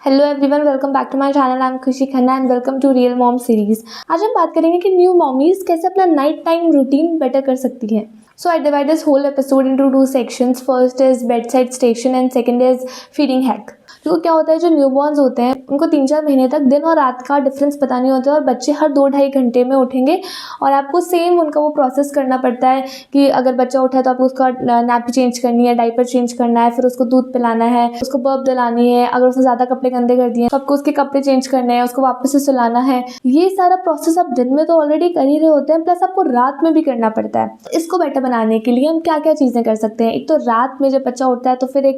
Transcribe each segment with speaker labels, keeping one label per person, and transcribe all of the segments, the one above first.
Speaker 1: Hello everyone, welcome back to my channel. I am Khushi Khanna and welcome to real mom series. आज हम बात करेंगे कि न्यू मॉमीज कैसे अपना नाइट टाइम रूटीन बेटर कर सकती हैं। So I divide this whole episode into two sections. First is bedside station and second is feeding hack. तो क्या होता है, जो न्यूबॉर्न्स होते हैं उनको 3-4 महीने तक दिन और रात का डिफरेंस पता नहीं होता है और बच्चे हर 2-2.5 घंटे में उठेंगे और आपको सेम उनका वो प्रोसेस करना पड़ता है कि अगर बच्चा उठा है तो आपको उसका नैपी चेंज करनी है, डाइपर चेंज करना है, फिर उसको दूध पिलाना है, उसको बर्प दिलानी है, अगर उसने ज़्यादा कपड़े गंदे कर दिए तो आपको उसके कपड़े चेंज करने हैं, उसको वापस से सुलाना है। ये सारा प्रोसेस आप दिन में तो ऑलरेडी कर ही रहे होते हैं, प्लस आपको रात में भी करना पड़ता है। इसको बेटर बनाने के लिए हम क्या क्या चीज़ें कर सकते हैं। एक तो रात में जब बच्चा उठता है तो फिर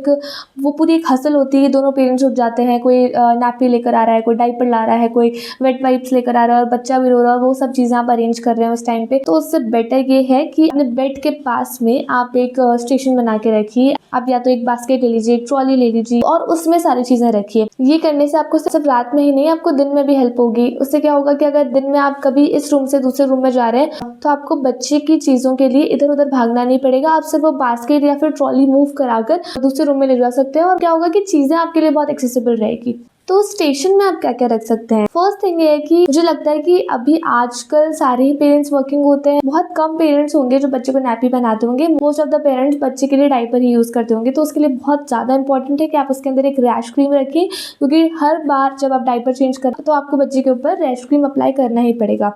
Speaker 1: वो पूरी एक हसल होती है, दोनों पेरेंट्स उठ जाते हैं, कोई नैपी लेकर आ रहा है, कोई डाइपर ला रहा है, कोई वेट वाइप्स लेकर आ रहा है और बच्चा भी रो रहा है, वो सब चीज़ें आप अरेंज कर रहे हैं उस टाइम पे। तो उससे बेटर ये है कि अपने बेड के पास में आप एक स्टेशन बना के रखिए। आप या तो एक बास्केट ले लीजिए, एक ट्रॉली ले लीजिए और उसमें सारी चीज़ें रखिए। ये करने से आपको सिर्फ रात में ही नहीं, आपको दिन में भी हेल्प होगी। उससे क्या होगा कि अगर दिन में आप कभी इस रूम से दूसरे रूम में जा रहे हैं तो आपको बच्चे की चीज़ों के लिए इधर उधर भागना नहीं पड़ेगा। आप सिर्फ वो बास्केट या फिर ट्रॉली मूव कराकर दूसरे रूम में ले जा सकते हैं और क्या होगा कि चीज़ें आपके लिए बहुत एक्सेसिबल रहेगी। तो स्टेशन में आप क्या क्या रख सकते हैं। फर्स्ट थिंग ये है कि मुझे लगता है कि अभी आजकल सारे ही पेरेंट्स वर्किंग होते हैं। बहुत कम पेरेंट्स होंगे जो बच्चे को नैपी पहनाते होंगे। मोस्ट ऑफ द पेरेंट्स बच्चे के लिए डाइपर ही यूज़ करते होंगे। तो उसके लिए बहुत ज़्यादा इंपॉर्टेंट है कि आप उसके अंदर एक रैश क्रीम रखें, क्योंकि हर बार जब आप डाइपर चेंज करते हैं तो आपको बच्चे के ऊपर रैश क्रीम अप्लाई करना ही पड़ेगा।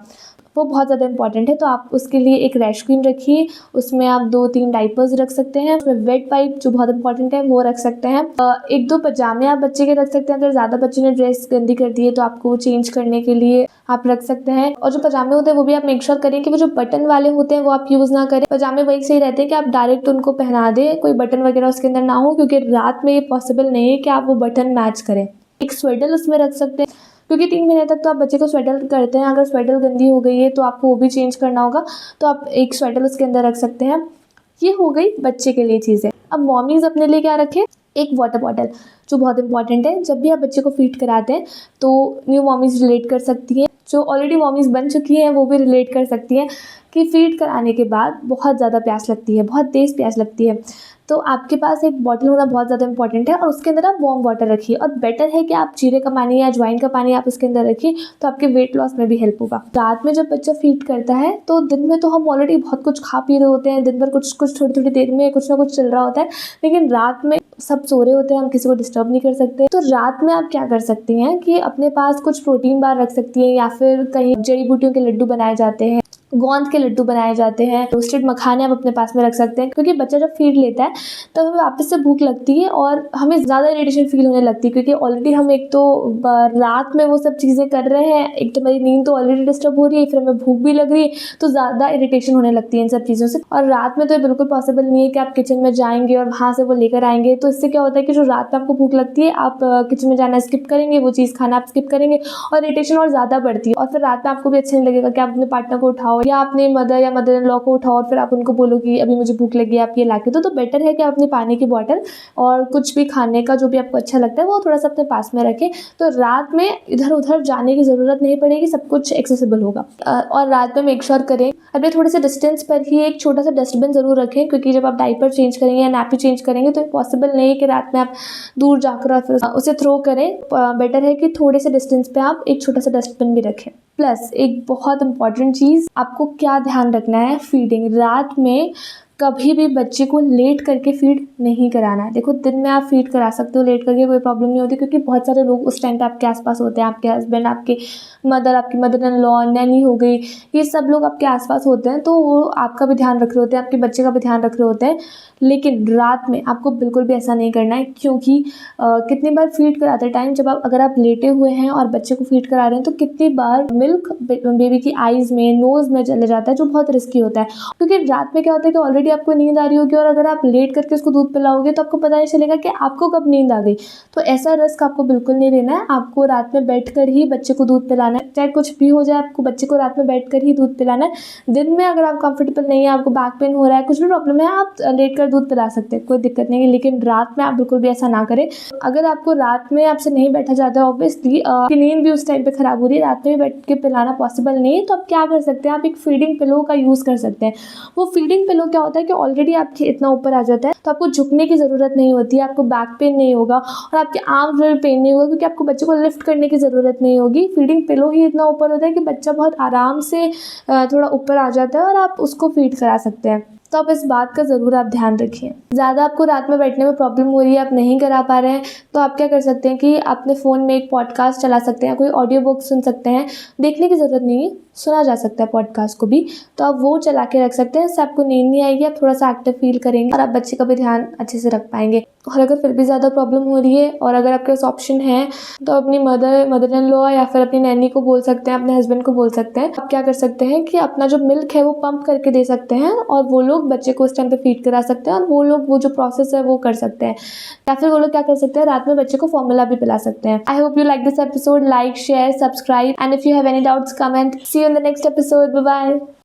Speaker 1: वो बहुत ज़्यादा इंपॉर्टेंट है। तो आप उसके लिए एक रैश क्रीम रखिए, उसमें आप 2-3 डाइपर्स रख सकते हैं, उसमें वेट वाइप जो बहुत इंपॉर्टेंट है वो रख सकते हैं। 1-2 पजामे आप बच्चे के रख सकते हैं। अगर ज़्यादा बच्चे ने ड्रेस गंदी कर दी है तो आपको चेंज करने के लिए आप रख सकते हैं। और जो पजामे होते हैं वो भी आप मेक श्योर करें कि वो जो बटन वाले होते हैं वो आप यूज़ ना करें। पजामे वही सही रहते हैं कि आप डायरेक्ट उनको पहना दें, कोई बटन वगैरह उसके अंदर ना हो, क्योंकि रात में ये पॉसिबल नहीं है कि आप वो बटन मैच करें। एक स्वेडल उसमें रख सकते हैं, क्योंकि 3 महीने तक तो आप बच्चे को स्वेटर करते हैं। अगर स्वेटर गंदी हो गई है तो आपको वो भी चेंज करना होगा, तो आप एक स्वेटर उसके अंदर रख सकते हैं। ये हो गई बच्चे के लिए चीज़ें। अब मॉमीज़ अपने लिए क्या रखें, एक वाटर बॉटल जो बहुत इंपॉर्टेंट है। जब भी आप बच्चे को फीड कराते हैं तो न्यू मॉमीज़ रिलेट कर सकती हैं, जो ऑलरेडी मॉमीज़ बन चुकी हैं वो भी रिलेट कर सकती हैं कि फ़ीड कराने के बाद बहुत ज़्यादा प्यास लगती है, बहुत तेज़ प्यास लगती है। तो आपके पास एक बॉटल होना बहुत ज़्यादा इंपॉर्टेंट है और उसके अंदर आप वार्म वाटर रखिए। और बेटर है कि आप जीरे का पानी या अजवाइन का पानी आप उसके अंदर रखिए, तो आपके वेट लॉस में भी हेल्प होगा। रात में जब बच्चा फीड करता है तो दिन में तो हम ऑलरेडी बहुत कुछ खा पी रहे होते हैं, दिन भर कुछ थोड़ी थोड़ी देर में कुछ ना कुछ चल रहा होता है, लेकिन रात में सब सो रहे होते हैं, हम किसी को डिस्टर्ब नहीं कर सकते। तो रात में आप क्या कर सकती हैं कि अपने पास कुछ प्रोटीन बार रख सकती हैं, या फिर कहीं जड़ी बूटियों के लड्डू बनाए जाते हैं, गोंद के लड्डू बनाए जाते हैं, रोस्टेड मखाने आप अपने पास में रख सकते हैं। क्योंकि बच्चा जब फीड लेता है तब हमें वापस से भूख लगती है और हमें ज़्यादा इरिटेशन फील होने लगती है, क्योंकि ऑलरेडी हम एक तो रात में वो सब चीज़ें कर रहे हैं, एक तो मेरी नींद तो ऑलरेडी डिस्टर्ब हो रही है, फिर हमें भूख भी लग रही है, तो ज़्यादा इरिटेशन होने लगती है इन सब चीज़ों से। और रात में तो ये बिल्कुल पॉसिबल नहीं है कि आप किचन में जाएंगे और वहाँ से वो लेकर आएंगे। तो इससे क्या होता है कि जो रात में आपको भूख लगती है, आप किचन में जाना स्किप करेंगे, वो चीज़ खाना आप स्किप करेंगे और इरिटेशन और ज़्यादा बढ़ती है। और फिर रात में आपको भी अच्छा नहीं लगेगा कि आप अपने पार्टनर को उठाओ या अपने मदर या मदर इन लॉ को उठाओ और फिर आप उनको बोलो कि अभी मुझे भूख लगी है, आप ये ला के दो। तो बेटर है कि आप अपनी पानी की बॉटल और कुछ भी खाने का जो भी आपको अच्छा लगता है वो थोड़ा सा अपने पास में रखें। तो रात में इधर उधर जाने की ज़रूरत नहीं पड़ेगी, सब कुछ एक्सेसिबल होगा। और रात में मेक श्योर करें अपने थोड़े से डिस्टेंस पर ही एक छोटा सा डस्टबिन ज़रूर रखें, क्योंकि जब आप डाइपर चेंज करेंगे या नैपी चेंज करेंगे तो पॉसिबल नहीं है कि रात में आप दूर जाकर फिर उसे थ्रो करें। बेटर है कि थोड़े से डिस्टेंस पे आप एक छोटा सा डस्टबिन भी रखें। प्लस एक बहुत इंपॉर्टेंट चीज़, आपको क्या ध्यान रखना है, फीडिंग। रात में कभी भी बच्चे को लेट करके फीड नहीं कराना है। देखो, दिन में आप फीड करा सकते हो लेट करके, कोई प्रॉब्लम नहीं होती, क्योंकि बहुत सारे लोग उस टाइम पे आपके आसपास होते हैं। आपके हस्बैंड, आपकी मदर इन लॉ, नैनी हो गई, ये सब लोग आपके आसपास होते हैं, तो वो आपका भी ध्यान रख रहे होते हैं, आपके बच्चे का भी ध्यान रख रहे होते हैं। लेकिन रात में आपको बिल्कुल भी ऐसा नहीं करना है, क्योंकि कितनी बार फीड कराते टाइम जब अगर आप लेटे हुए हैं और बच्चे को फीड करा रहे हैं तो कितनी बार मिल्क बेबी की आइज़ में, नोज़ में चले जाता है, जो बहुत रिस्की होता है। क्योंकि रात में क्या होता है कि ऑलरेडी आपको नींद आ रही होगी और अगर आप लेट करके उसको दूध पिलाओगे तो आपको पता नहीं चलेगा कि आपको कब नींद आ गई। तो ऐसा रिस्क आपको बिल्कुल नहीं लेना है। आपको रात में बैठ कर ही बच्चे को दूध पिलाना है, चाहे कुछ भी हो जाए, आपको बच्चे को रात में बैठ कर ही दूध पिलाना है। दिन में अगर आप कंफर्टेबल नहीं है, आपको बैक पेन हो रहा है, कुछ भी प्रॉब्लम है, आप लेट कर दूध पिला सकते हैं, कोई दिक्कत नहीं है। लेकिन रात में आप बिल्कुल भी ऐसा ना करें। अगर आपको रात में आपसे नहीं बैठा जाता है, ऑब्वियसली नींद भी उस टाइम पे खराब हो रही है, रात में बैठ के पिलाना पॉसिबल नहीं है, तो आप क्या कर सकते हैं, आप एक फीडिंग पिलो का यूज़ कर सकते हैं। वो फीडिंग पिलो क्या होता है, होता है कि ऑलरेडी आपके इतना ऊपर आ जाता है, तो आपको झुकने की ज़रूरत नहीं होती है, आपको बैक पेन नहीं होगा और आपके आर्म में पेन नहीं होगा, क्योंकि आपको बच्चे को लिफ्ट करने की ज़रूरत नहीं होगी। फीडिंग पिलो ही इतना ऊपर होता है कि बच्चा बहुत आराम से थोड़ा ऊपर आ जाता है और आप उसको फीड करा सकते हैं। तो आप इस बात का ज़रूर आप ध्यान रखिए। ज़्यादा आपको रात में बैठने में प्रॉब्लम हो रही है, आप नहीं करा पा रहे हैं, तो आप क्या कर सकते हैं कि अपने फ़ोन में एक पॉडकास्ट चला सकते हैं, कोई ऑडियो बुक सुन सकते हैं। देखने की ज़रूरत नहीं है, सुना जा सकता है पॉडकास्ट को भी, तो आप वो चला के रख सकते हैं। इससे आपको नींद नहीं आएगी, आप थोड़ा सा एक्टिव फील करेंगे और आप बच्चे का भी ध्यान अच्छे से रख पाएंगे। और अगर फिर भी ज़्यादा प्रॉब्लम हो रही है और अगर आपके पास ऑप्शन है, तो अपनी मदर इन लॉ या फिर अपनी नैनी को बोल सकते हैं, अपने हस्बैंड को बोल सकते हैं। आप क्या कर सकते हैं कि अपना जो मिल्क है वो पंप करके दे सकते हैं और वो लोग बच्चे को उस टाइम पे फीड करा सकते हैं और वो लोग वो जो प्रोसेस है वो कर सकते हैं। या फिर वो लोग क्या कर सकते हैं, रात में बच्चे को फॉर्मूला भी पिला सकते हैं। I hope you like this episode. Like, share, subscribe, and if you have any doubts comment. See you in the next episode. Bye bye.